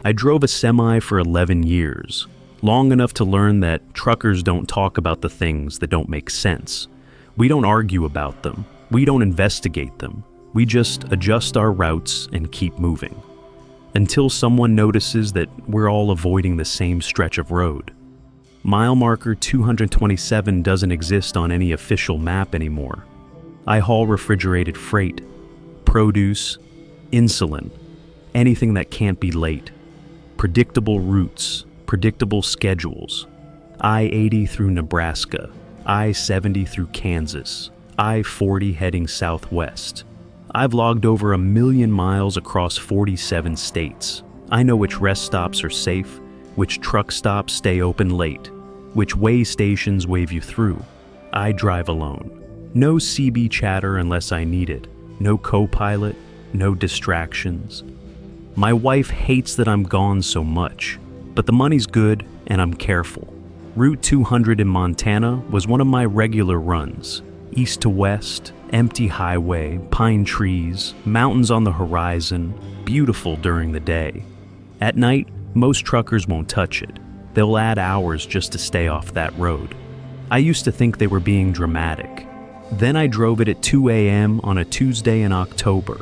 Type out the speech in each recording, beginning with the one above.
I drove a semi for 11 years, long enough to learn that truckers don't talk about the things that don't make sense. We don't argue about them. We don't investigate them. We just adjust our routes and keep moving. Until someone notices that we're all avoiding the same stretch of road. Mile marker 227 doesn't exist on any official map anymore. I haul refrigerated freight, produce, insulin, anything that can't be late. Predictable routes, predictable schedules. I-80 through Nebraska, I-70 through Kansas, I-40 heading southwest. I've logged over 1 million miles across 47 states. I know which rest stops are safe, which truck stops stay open late, which way stations wave you through. I drive alone. No CB chatter unless I need it. No co-pilot, no distractions. My wife hates that I'm gone so much, but the money's good and I'm careful. Route 200 in Montana was one of my regular runs. East to west, empty highway, pine trees, mountains on the horizon, beautiful during the day. At night, most truckers won't touch it. They'll add hours just to stay off that road. I used to think they were being dramatic. Then I drove it at 2 a.m. on a Tuesday in October.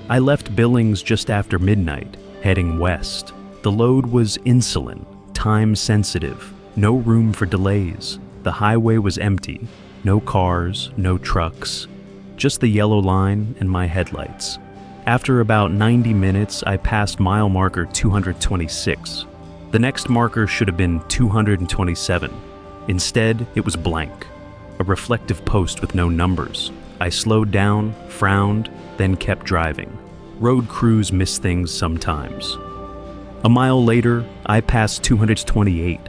I left Billings just after midnight, heading west. The load was insulin, time sensitive, no room for delays. The highway was empty. No cars, no trucks, just the yellow line and my headlights. After about 90 minutes, I passed mile marker 226. The next marker should have been 227. Instead, it was blank, a reflective post with no numbers. I slowed down, frowned, then kept driving. Road crews miss things sometimes. A mile later, I passed 228.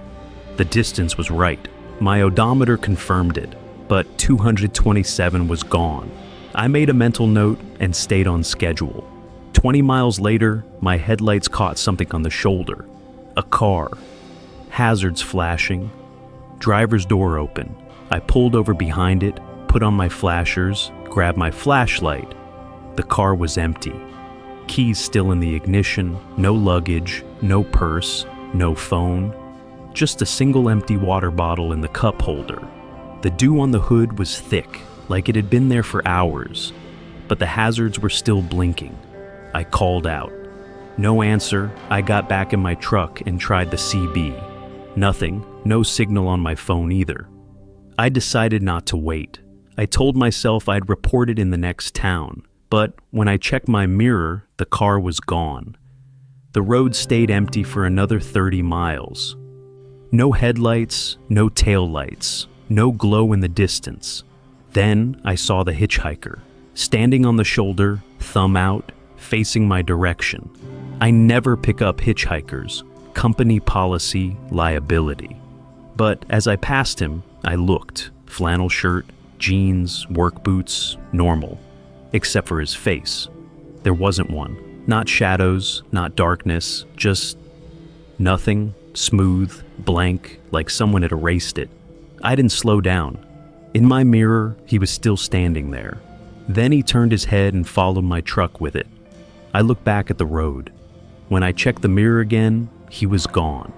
The distance was right. My odometer confirmed it. But 227 was gone. I made a mental note and stayed on schedule. 20 miles later, my headlights caught something on the shoulder. A car. Hazards flashing. Driver's door open. I pulled over behind it, put on my flashers, grabbed my flashlight. The car was empty. Keys still in the ignition, no luggage, no purse, no phone. Just a single empty water bottle in the cup holder. The dew on the hood was thick, like it had been there for hours, but the hazards were still blinking. I called out. No answer. I got back in my truck and tried the CB. Nothing, no signal on my phone either. I decided not to wait. I told myself I'd report it in the next town, but when I checked my mirror, the car was gone. The road stayed empty for another 30 miles. No headlights, no taillights. No glow in the distance. Then I saw the hitchhiker, standing on the shoulder, thumb out, facing my direction. I never pick up hitchhikers. Company policy, liability. But as I passed him, I looked. Flannel shirt, jeans, work boots, normal. Except for his face. There wasn't one. Not shadows, not darkness, just nothing, smooth, blank, like someone had erased it. I didn't slow down. In my mirror, he was still standing there. Then he turned his head and followed my truck with it. I looked back at the road. When I checked the mirror again, he was gone.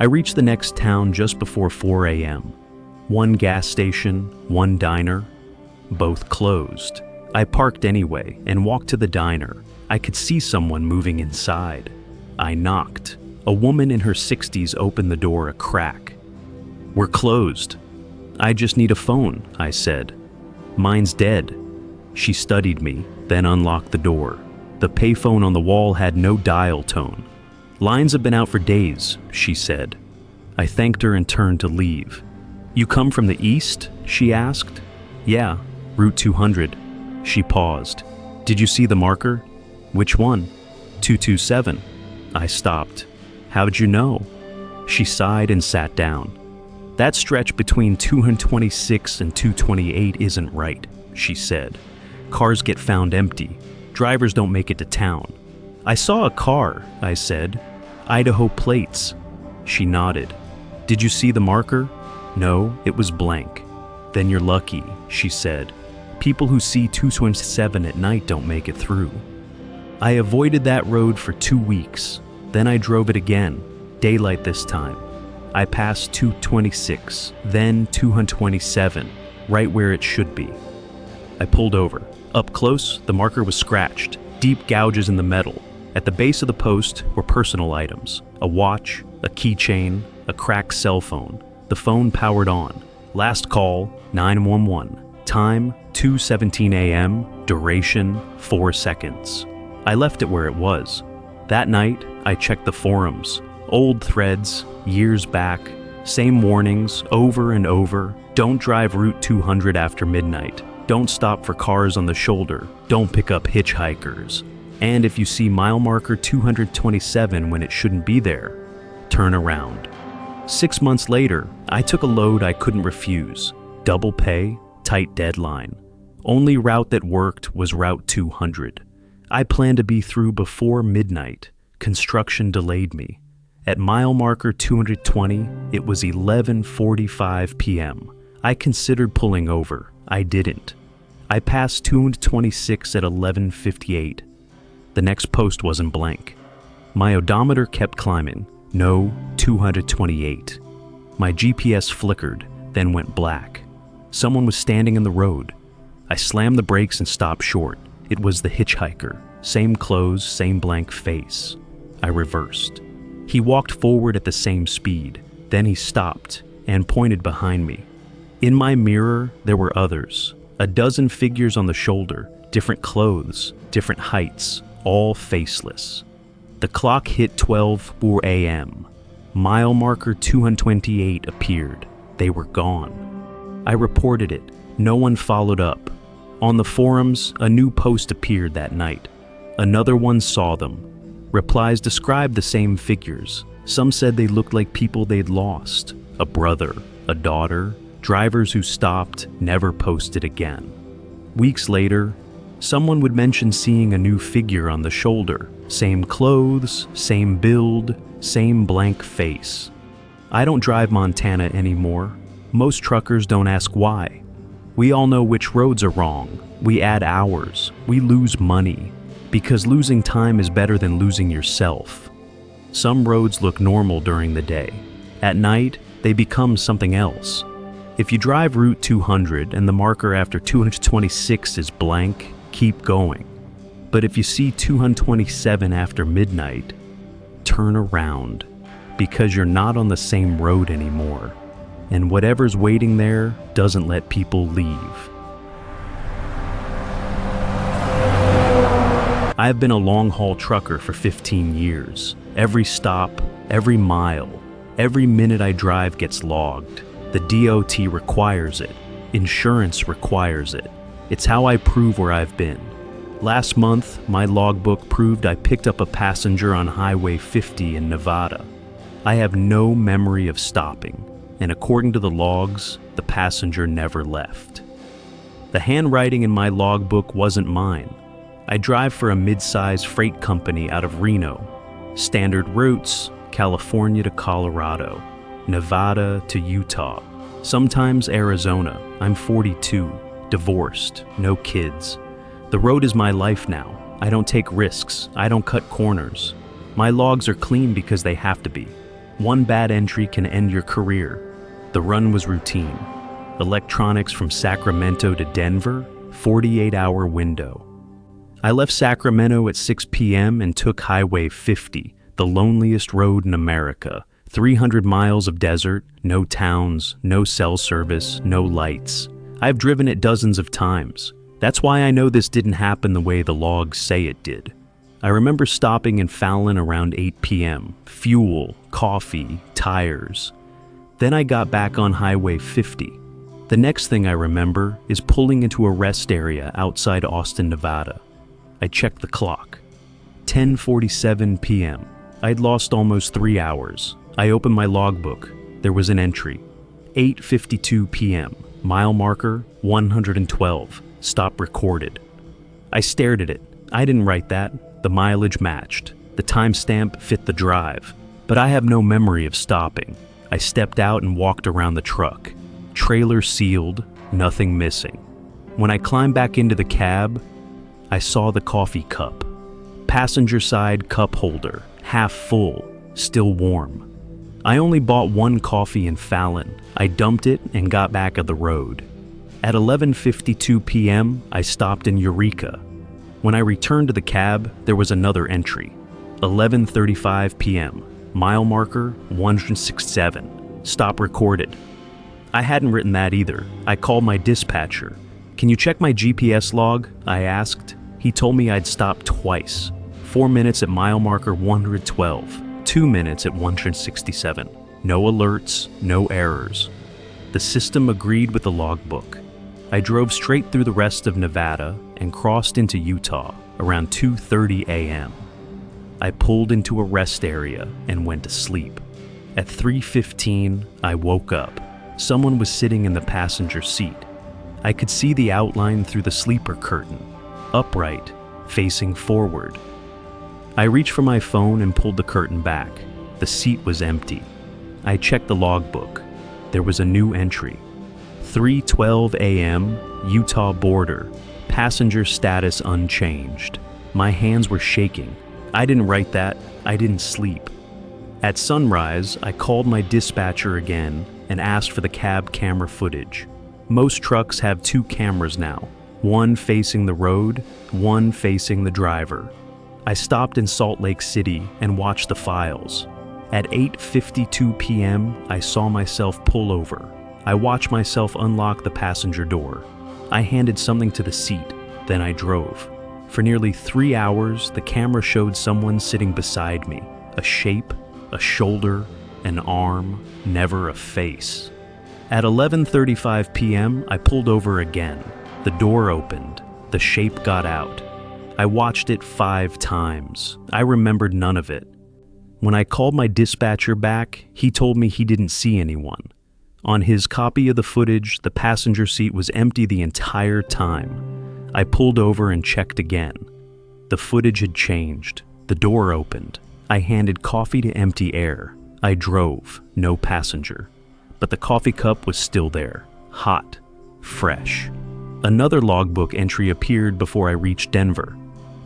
I reached the next town just before 4 a.m. One gas station, one diner, both closed. I parked anyway and walked to the diner. I could see someone moving inside. I knocked. A woman in her 60s opened the door a crack. "We're closed." "I just need a phone," I said. "Mine's dead." She studied me, then unlocked the door. The payphone on the wall had no dial tone. "Lines have been out for days," she said. I thanked her and turned to leave. "You come from the east?" she asked. "Yeah, Route 200. She paused. "Did you see the marker?" "Which one?" 227. I stopped. "How'd you know?" She sighed and sat down. "That stretch between 226 and 228 isn't right," she said. "Cars get found empty. Drivers don't make it to town." "I saw a car," I said. "Idaho plates." She nodded. "Did you see the marker?" "No, it was blank." "Then you're lucky," she said. "People who see 227 at night don't make it through." I avoided that road for 2 weeks. Then I drove it again, daylight this time. I passed 226, then 227, right where it should be. I pulled over. Up close, the marker was scratched, deep gouges in the metal. At the base of the post were personal items, a watch, a keychain, a cracked cell phone. The phone powered on. Last call, 911. Time, 2:17 a.m. Duration, 4 seconds. I left it where it was. That night, I checked the forums. Old threads, years back, same warnings over and over. Don't drive Route 200 after midnight. Don't stop for cars on the shoulder. Don't pick up hitchhikers. And if you see mile marker 227 when it shouldn't be there, turn around. 6 months later, I took a load I couldn't refuse. Double pay, tight deadline. Only route that worked was Route 200. I planned to be through before midnight. Construction delayed me. At mile marker 220, it was 11:45 p.m. I considered pulling over. I didn't. I passed 226 at 11:58. The next post wasn't blank. My odometer kept climbing. No, 228. My GPS flickered, then went black. Someone was standing in the road. I slammed the brakes and stopped short. It was the hitchhiker. Same clothes, same blank face. I reversed. He walked forward at the same speed. Then he stopped and pointed behind me. In my mirror, there were others. A dozen figures on the shoulder, different clothes, different heights, all faceless. The clock hit 12:04 a.m. Mile marker 228 appeared. They were gone. I reported it. No one followed up. On the forums, a new post appeared that night. Another one saw them. Replies described the same figures. Some said they looked like people they'd lost. A brother, a daughter, drivers who stopped, never posted again. Weeks later, someone would mention seeing a new figure on the shoulder. Same clothes, same build, same blank face. I don't drive Montana anymore. Most truckers don't ask why. We all know which roads are wrong. We add hours. We lose money. Because losing time is better than losing yourself. Some roads look normal during the day. At night, they become something else. If you drive Route 200 and the marker after 226 is blank, keep going. But if you see 227 after midnight, turn around, because you're not on the same road anymore, and whatever's waiting there doesn't let people leave. I've been a long-haul trucker for 15 years. Every stop, every mile, every minute I drive gets logged. The DOT requires it. Insurance requires it. It's how I prove where I've been. Last month, my logbook proved I picked up a passenger on Highway 50 in Nevada. I have no memory of stopping, and according to the logs, the passenger never left. The handwriting in my logbook wasn't mine. I drive for a mid-size freight company out of Reno. Standard routes, California to Colorado, Nevada to Utah, sometimes Arizona. I'm 42, divorced, no kids. The road is my life now. I don't take risks. I don't cut corners. My logs are clean because they have to be. One bad entry can end your career. The run was routine. Electronics from Sacramento to Denver, 48-hour window. I left Sacramento at 6 p.m. and took Highway 50, the loneliest road in America. 300 miles of desert, no towns, no cell service, no lights. I've driven it dozens of times. That's why I know this didn't happen the way the logs say it did. I remember stopping in Fallon around 8 p.m. Fuel, coffee, tires. Then I got back on Highway 50. The next thing I remember is pulling into a rest area outside Austin, Nevada. I checked the clock. 10:47 p.m. I'd lost almost 3 hours. I opened my logbook. There was an entry. 8:52 p.m. Mile marker 112. Stop recorded. I stared at it. I didn't write that. The mileage matched. The timestamp fit the drive. But I have no memory of stopping. I stepped out and walked around the truck. Trailer sealed, nothing missing. When I climbed back into the cab, I saw the coffee cup. Passenger side cup holder, half full, still warm. I only bought one coffee in Fallon. I dumped it and got back on the road. At 11:52 p.m., I stopped in Eureka. When I returned to the cab, there was another entry. 11:35 p.m., mile marker 167, stop recorded. I hadn't written that either. I called my dispatcher. "Can you check my GPS log?" I asked. He told me I'd stopped twice. 4 minutes at mile marker 112, 2 minutes at 167. No alerts, no errors. The system agreed with the logbook. I drove straight through the rest of Nevada and crossed into Utah around 2:30 a.m. I pulled into a rest area and went to sleep. At 3:15, I woke up. Someone was sitting in the passenger seat. I could see the outline through the sleeper curtain, upright, facing forward. I reached for my phone and pulled the curtain back. The seat was empty. I checked the logbook. There was a new entry. 3:12 a.m., Utah border. Passenger status unchanged. My hands were shaking. I didn't write that. I didn't sleep. At sunrise, I called my dispatcher again and asked for the cab camera footage. Most trucks have 2 cameras now, one facing the road, one facing the driver. I stopped in Salt Lake City and watched the files. At 8:52 p.m., I saw myself pull over. I watched myself unlock the passenger door. I handed something to the seat, then I drove. For nearly 3 hours, the camera showed someone sitting beside me, a shape, a shoulder, an arm, never a face. At 11:35 p.m., I pulled over again. The door opened. The shape got out. I watched it 5 times. I remembered none of it. When I called my dispatcher back, he told me he didn't see anyone. On his copy of the footage, the passenger seat was empty the entire time. I pulled over and checked again. The footage had changed. The door opened. I handed coffee to empty air. I drove, no passenger. But the coffee cup was still there, hot, fresh. Another logbook entry appeared before I reached Denver.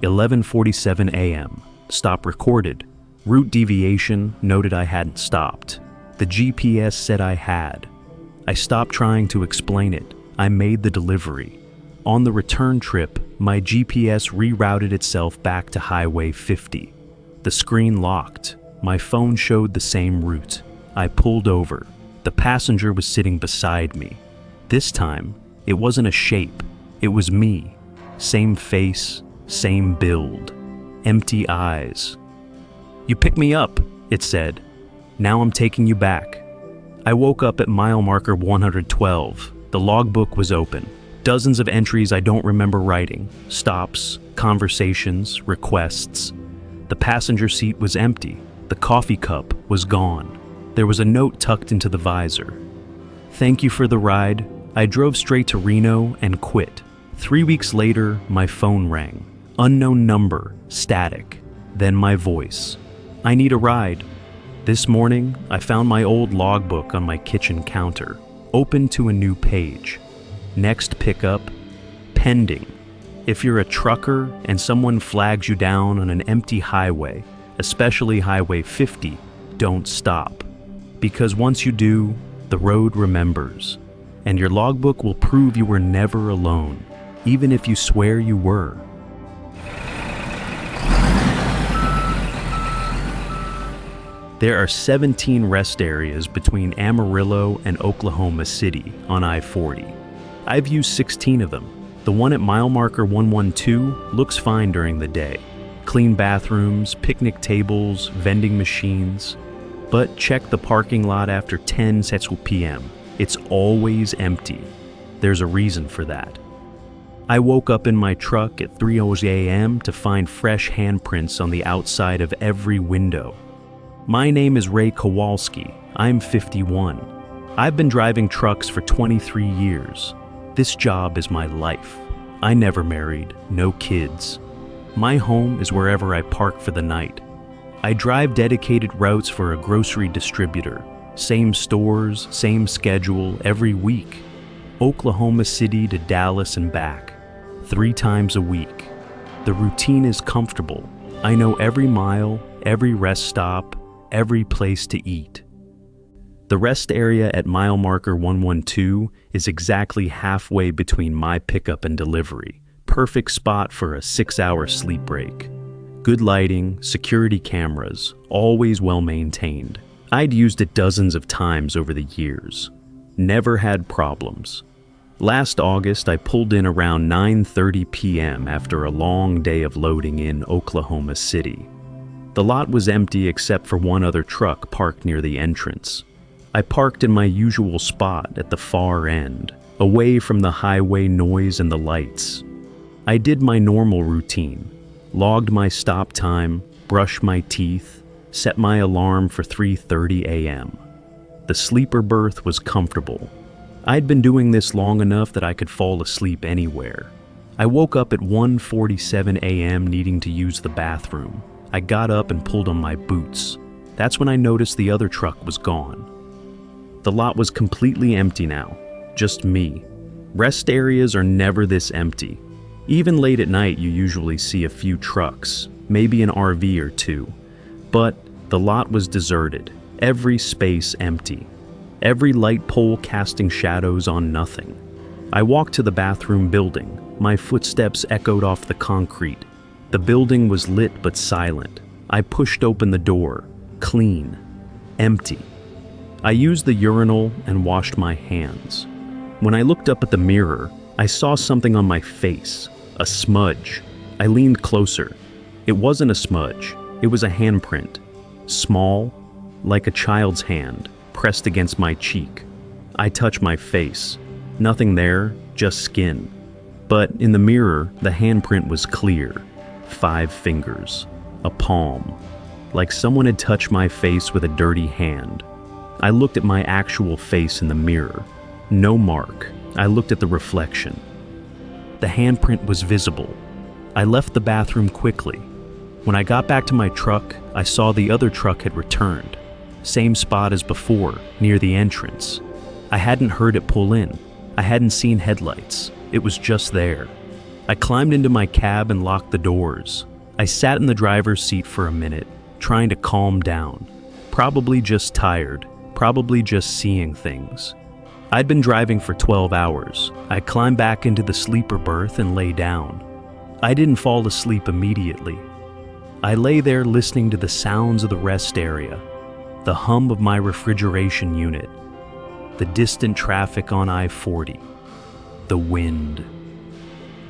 11:47 a.m., stop recorded. Route deviation noted I hadn't stopped. The GPS said I had. I stopped trying to explain it. I made the delivery. On the return trip, my GPS rerouted itself back to Highway 50. The screen locked. My phone showed the same route. I pulled over. The passenger was sitting beside me. This time, it wasn't a shape. It was me. Same face, same build. Empty eyes. "You picked me up," it said. "Now I'm taking you back." I woke up at mile marker 112. The logbook was open. Dozens of entries I don't remember writing. Stops, conversations, requests. The passenger seat was empty. The coffee cup was gone. There was a note tucked into the visor. "Thank you for the ride. I drove straight to Reno and quit." 3 weeks later, my phone rang. Unknown number, static. Then my voice. "I need a ride." This morning, I found my old logbook on my kitchen counter, open to a new page. Next pickup, pending. If you're a trucker and someone flags you down on an empty highway, especially Highway 50, don't stop. Because once you do, the road remembers, and your logbook will prove you were never alone, even if you swear you were. There are 17 rest areas between Amarillo and Oklahoma City on I-40. I've used 16 of them. The one at mile marker 112 looks fine during the day. Clean bathrooms, picnic tables, vending machines. But check the parking lot after 10 p.m. It's always empty. There's a reason for that. I woke up in my truck at 3:00 a.m. to find fresh handprints on the outside of every window. My name is Ray Kowalski. I'm 51. I've been driving trucks for 23 years. This job is my life. I never married, no kids. My home is wherever I park for the night. I drive dedicated routes for a grocery distributor. Same stores, same schedule every week. Oklahoma City to Dallas and back, 3 times a week. The routine is comfortable. I know every mile, every rest stop, every place to eat. The rest area at mile marker 112 is exactly halfway between my pickup and delivery. Perfect spot for a 6-hour sleep break. Good lighting, security cameras, always well maintained. I'd used it dozens of times over the years. Never had problems. Last August, I pulled in around 9:30 p.m. after a long day of loading in Oklahoma City. The lot was empty except for one other truck parked near the entrance. I parked in my usual spot at the far end, away from the highway noise and the lights. I did my normal routine, logged my stop time, brushed my teeth, set my alarm for 3:30 a.m. The sleeper berth was comfortable. I'd been doing this long enough that I could fall asleep anywhere. I woke up at 1:47 a.m. needing to use the bathroom. I got up and pulled on my boots. That's when I noticed the other truck was gone. The lot was completely empty now, just me. Rest areas are never this empty. Even late at night you usually see a few trucks, maybe an RV or two. But the lot was deserted, every space empty. Every light pole casting shadows on nothing. I walked to the bathroom building. My footsteps echoed off the concrete. The building was lit but silent. I pushed open the door. Clean. Empty. I used the urinal and washed my hands. When I looked up at the mirror, I saw something on my face. A smudge. I leaned closer. It wasn't a smudge. It was a handprint. Small, like a child's hand, pressed against my cheek. I touched my face. Nothing there, just skin. But in the mirror, the handprint was clear. 5 fingers. A palm. Like someone had touched my face with a dirty hand. I looked at my actual face in the mirror. No mark. I looked at the reflection. The handprint was visible. I left the bathroom quickly. When I got back to my truck, I saw the other truck had returned. Same spot as before, near the entrance. I hadn't heard it pull in. I hadn't seen headlights. It was just there. I climbed into my cab and locked the doors. I sat in the driver's seat for a minute, trying to calm down. Probably just tired. Probably just seeing things. I'd been driving for 12 hours. I climbed back into the sleeper berth and lay down. I didn't fall asleep immediately. I lay there listening to the sounds of the rest area, the hum of my refrigeration unit, the distant traffic on I-40, the wind.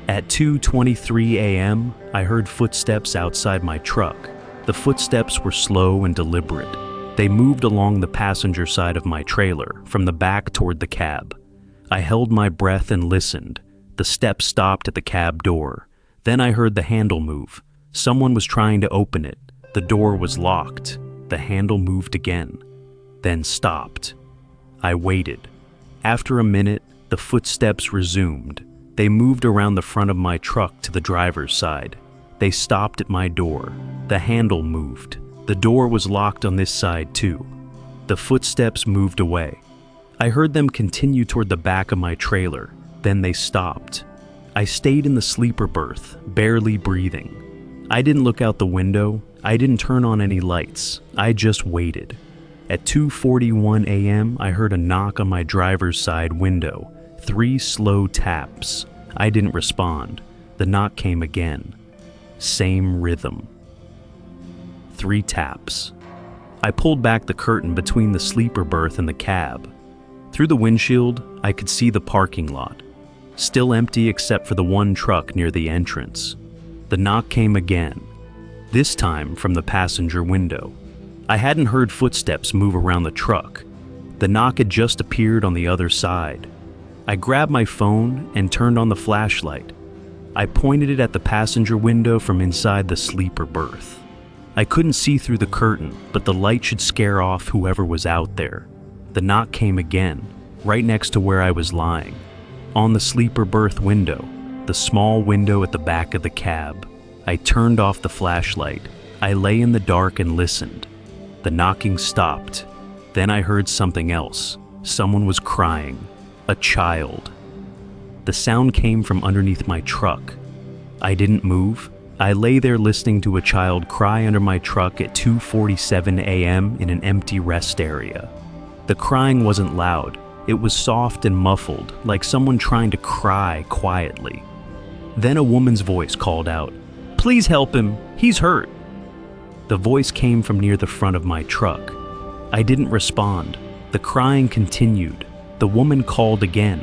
At 2:23 a.m., I heard footsteps outside my truck. The footsteps were slow and deliberate. They moved along the passenger side of my trailer, from the back toward the cab. I held my breath and listened. The steps stopped at the cab door. Then I heard the handle move. Someone was trying to open it. The door was locked. The handle moved again, then stopped. I waited. After a minute, the footsteps resumed. They moved around the front of my truck to the driver's side. They stopped at my door. The handle moved. The door was locked on this side too. The footsteps moved away. I heard them continue toward the back of my trailer. Then they stopped. I stayed in the sleeper berth, barely breathing. I didn't look out the window. I didn't turn on any lights. I just waited. At 2:41 a.m., I heard a knock on my driver's side window. 3 slow taps. I didn't respond. The knock came again. Same rhythm. 3 taps. I pulled back the curtain between the sleeper berth and the cab. Through the windshield, I could see the parking lot. Still empty except for the one truck near the entrance. The knock came again. This time from the passenger window. I hadn't heard footsteps move around the truck. The knock had just appeared on the other side. I grabbed my phone and turned on the flashlight. I pointed it at the passenger window from inside the sleeper berth. I couldn't see through the curtain, but the light should scare off whoever was out there. The knock came again, right next to where I was lying. On the sleeper berth window, the small window at the back of the cab. I turned off the flashlight. I lay in the dark and listened. The knocking stopped. Then I heard something else. Someone was crying. A child. The sound came from underneath my truck. I didn't move. I lay there listening to a child cry under my truck at 2:47 a.m. in an empty rest area. The crying wasn't loud. It was soft and muffled, like someone trying to cry quietly. Then a woman's voice called out, "Please help him, he's hurt." The voice came from near the front of my truck. I didn't respond. The crying continued. The woman called again.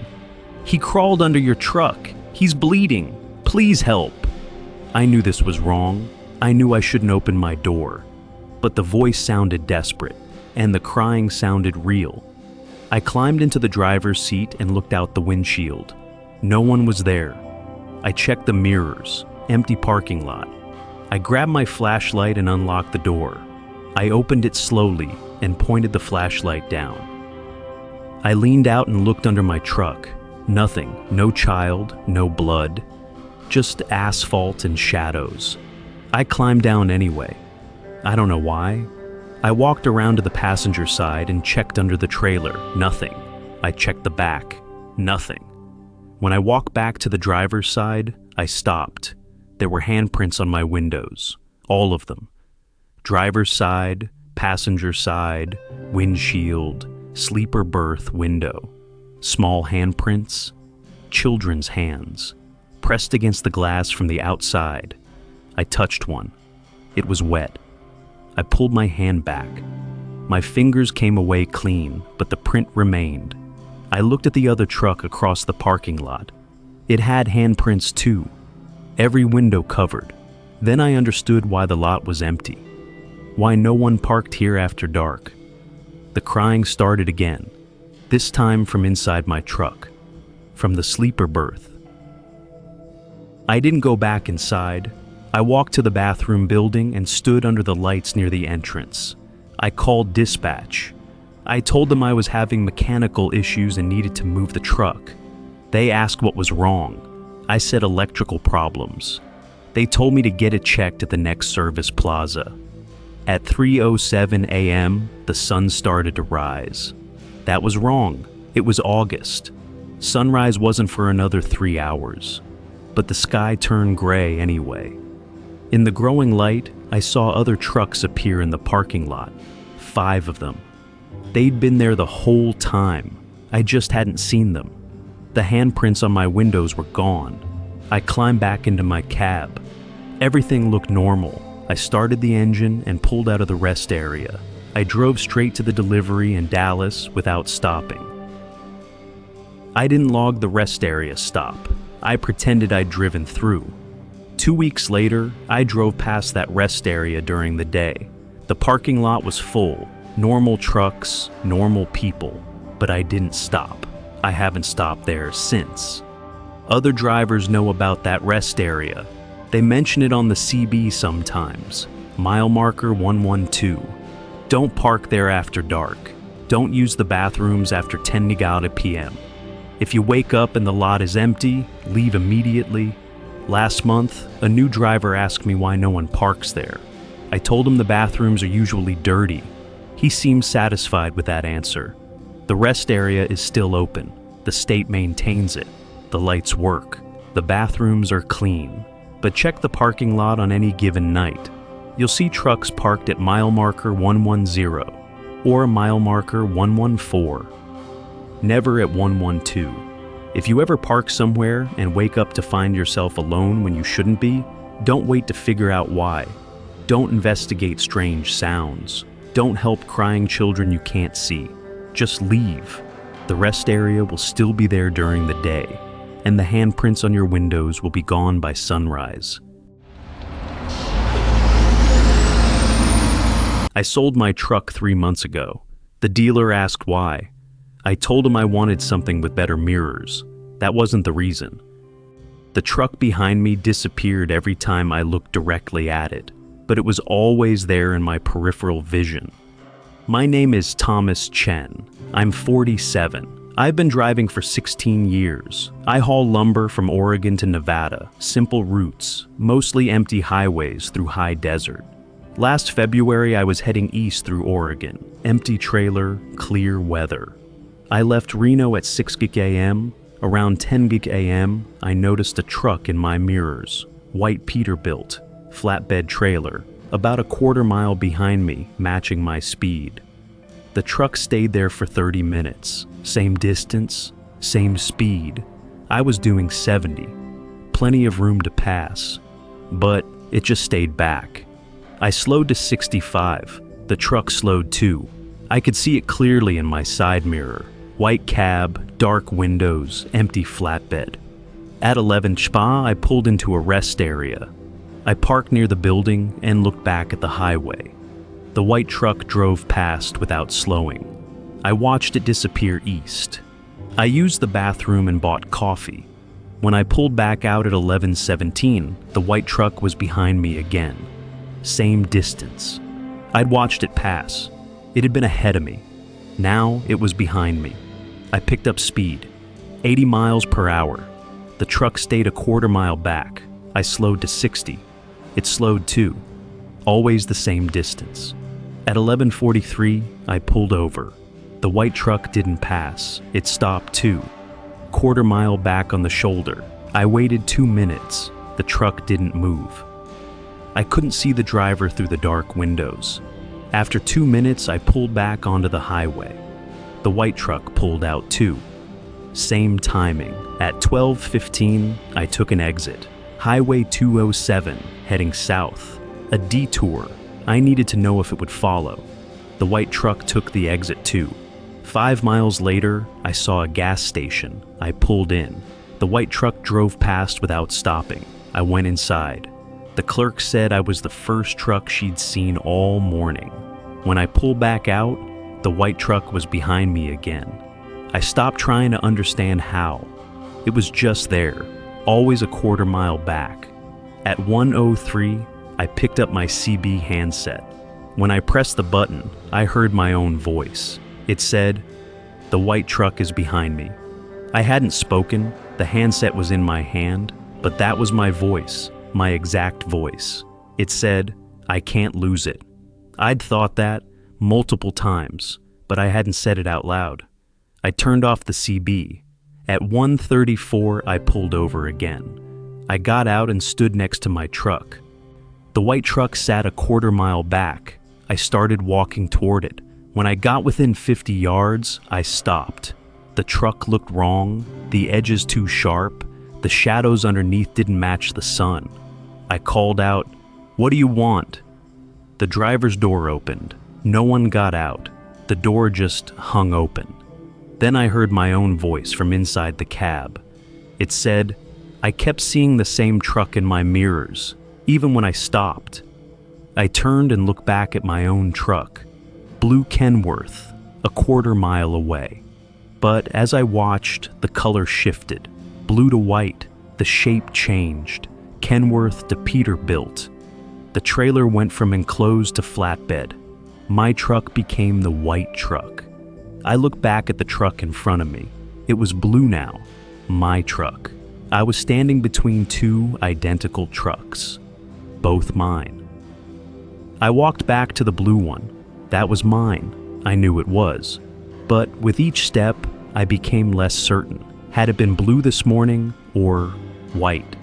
"He crawled under your truck. He's bleeding. Please help." I knew this was wrong. I knew I shouldn't open my door. But the voice sounded desperate, and the crying sounded real. I climbed into the driver's seat and looked out the windshield. No one was there. I checked the mirrors. Empty parking lot. I grabbed my flashlight and unlocked the door. I opened it slowly and pointed the flashlight down. I leaned out and looked under my truck. Nothing. No child, no blood. Just asphalt and shadows. I climbed down anyway. I don't know why. I walked around to the passenger side and checked under the trailer. Nothing. I checked the back. Nothing. When I walked back to the driver's side, I stopped. There were handprints on my windows. All of them. Driver's side, passenger side, windshield, sleeper berth, window. Small handprints. Children's hands. Pressed against the glass from the outside. I touched one. It was wet. I pulled my hand back. My fingers came away clean, but the print remained. I looked at the other truck across the parking lot. It had handprints too. Every window covered. Then I understood why the lot was empty. Why no one parked here after dark. The crying started again. This time from inside my truck. From the sleeper berth. I didn't go back inside. I walked to the bathroom building and stood under the lights near the entrance. I called dispatch. I told them I was having mechanical issues and needed to move the truck. They asked what was wrong. I said electrical problems. They told me to get it checked at the next service plaza. At 3:07 a.m., the sun started to rise. That was wrong. It was August. Sunrise wasn't for another 3 hours. But the sky turned gray anyway. In the growing light, I saw other trucks appear in the parking lot. 5 of them. They'd been there the whole time. I just hadn't seen them. The handprints on my windows were gone. I climbed back into my cab. Everything looked normal. I started the engine and pulled out of the rest area. I drove straight to the delivery in Dallas without stopping. I didn't log the rest area stop. I pretended I'd driven through. 2 weeks later, I drove past that rest area during the day. The parking lot was full. Normal trucks, normal people. But I didn't stop. I haven't stopped there since. Other drivers know about that rest area. They mention it on the CB sometimes. Mile marker 112. Don't park there after dark. Don't use the bathrooms after 10 p.m. If you wake up and the lot is empty, leave immediately. Last month, a new driver asked me why no one parks there. I told him the bathrooms are usually dirty. He seemed satisfied with that answer. The rest area is still open. The state maintains it. The lights work. The bathrooms are clean. But check the parking lot on any given night. You'll see trucks parked at mile marker 110 or mile marker 114. Never at 112. If you ever park somewhere and wake up to find yourself alone when you shouldn't be, don't wait to figure out why. Don't investigate strange sounds. Don't help crying children you can't see. Just leave. The rest area will still be there during the day, and the handprints on your windows will be gone by sunrise. I sold my truck 3 months ago. The dealer asked why. I told him I wanted something with better mirrors. That wasn't the reason. The truck behind me disappeared every time I looked directly at it, but it was always there in my peripheral vision. My name is Thomas Chen. I'm 47. I've been driving for 16 years. I haul lumber from Oregon to Nevada, simple routes, mostly empty highways through high desert. Last February, I was heading east through Oregon, empty trailer, clear weather. I left Reno at 6 a.m. Around 10 a.m., I noticed a truck in my mirrors. white Peterbilt, flatbed trailer, about a quarter mile behind me, matching my speed. The truck stayed there for 30 minutes, same distance, same speed. I was doing 70, plenty of room to pass, but it just stayed back. I slowed to 65, the truck slowed too. I could see it clearly in my side mirror. White cab, dark windows, empty flatbed. At 11 Spa, I pulled into a rest area. I parked near the building and looked back at the highway. The white truck drove past without slowing. I watched it disappear east. I used the bathroom and bought coffee. When I pulled back out at 11:17, the white truck was behind me again. Same distance. I'd watched it pass. It had been ahead of me. Now it was behind me. I picked up speed, 80 miles per hour. The truck stayed a quarter mile back. I slowed to 60. It slowed too. Always the same distance. At 11:43, I pulled over. The white truck didn't pass. It stopped too. Quarter mile back on the shoulder. I waited 2 minutes. The truck didn't move. I couldn't see the driver through the dark windows. After 2 minutes, I pulled back onto the highway. The white truck pulled out too. Same timing. At 12:15, I took an exit. Highway 207, heading south. A detour. I needed to know if it would follow. The white truck took the exit too. 5 miles later, I saw a gas station. I pulled in. The white truck drove past without stopping. I went inside. The clerk said I was the first truck she'd seen all morning. When I pulled back out, the white truck was behind me again. I stopped trying to understand how. It was just there, always a quarter mile back. At 1:03, I picked up my CB handset. When I pressed the button, I heard my own voice. It said, "The white truck is behind me." I hadn't spoken, the handset was in my hand, but that was my voice, my exact voice. It said, "I can't lose it." I'd thought that multiple times, but I hadn't said it out loud. I turned off the CB. At 1:34, I pulled over again. I got out and stood next to my truck. The white truck sat a quarter mile back. I started walking toward it. When I got within 50 yards, I stopped. The truck looked wrong, the edges too sharp, the shadows underneath didn't match the sun. I called out, "What do you want?" The driver's door opened. No one got out. The door just hung open. Then I heard my own voice from inside the cab. It said, "I kept seeing the same truck in my mirrors, even when I stopped." I turned and looked back at my own truck. Blue Kenworth, a quarter mile away. But as I watched, the color shifted. Blue to white, the shape changed. Kenworth to Peterbilt. The trailer went from enclosed to flatbed. My truck became the white truck. I looked back at the truck in front of me. It was blue now, my truck. I was standing between two identical trucks, both mine. I walked back to the blue one. That was mine. I knew it was. But with each step, I became less certain. Had it been blue this morning or white?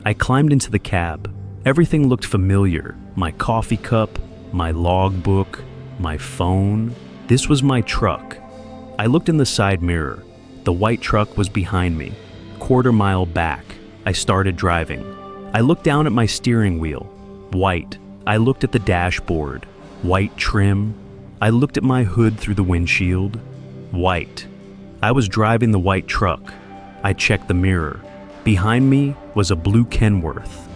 I climbed into the cab. Everything looked familiar. My coffee cup, my logbook, my phone. This was my truck. I looked in the side mirror. The white truck was behind me, quarter mile back. I started driving. I looked down at my steering wheel. White. I looked at the dashboard. White trim. I looked at my hood through the windshield. White. I was driving the white truck. I checked the mirror. Behind me was a blue Kenworth.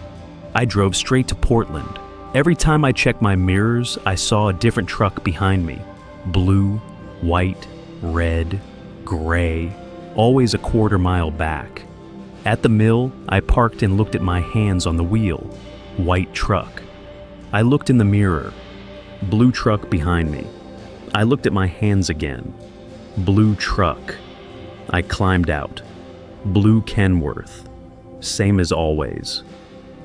I drove straight to Portland. Every time I checked my mirrors, I saw a different truck behind me. Blue, white, red, gray, always a quarter mile back. At the mill, I parked and looked at my hands on the wheel. White truck. I looked in the mirror. Blue truck behind me. I looked at my hands again. Blue truck. I climbed out. Blue Kenworth. Same as always.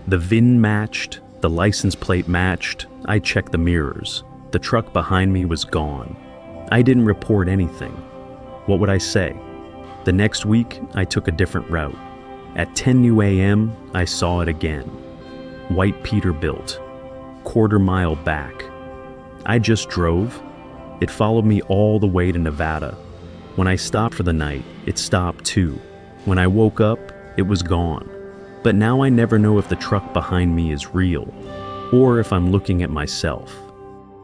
The VIN matched, the license plate matched. I checked the mirrors. The truck behind me was gone. I didn't report anything. What would I say? The next week, I took a different route. At 10 a.m., I saw it again. White Peterbilt, quarter-mile back. I just drove. It followed me all the way to Nevada. When I stopped for the night, it stopped too. When I woke up, it was gone. But now I never know if the truck behind me is real, or if I'm looking at myself.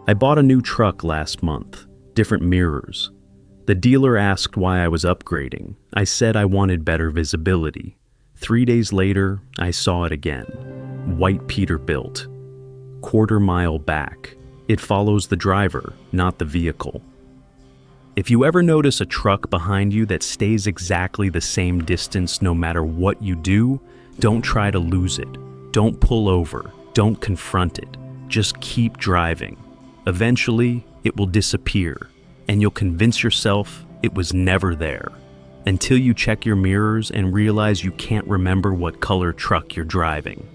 I bought a new truck last month, different mirrors. The dealer asked why I was upgrading. I said I wanted better visibility. 3 days later, I saw it again. White Peterbilt, quarter-mile back. It follows the driver, not the vehicle. If you ever notice a truck behind you that stays exactly the same distance no matter what you do, don't try to lose it. Don't pull over. Don't confront it. Just keep driving. Eventually, it will disappear, and you'll convince yourself it was never there, until you check your mirrors and realize you can't remember what color truck you're driving.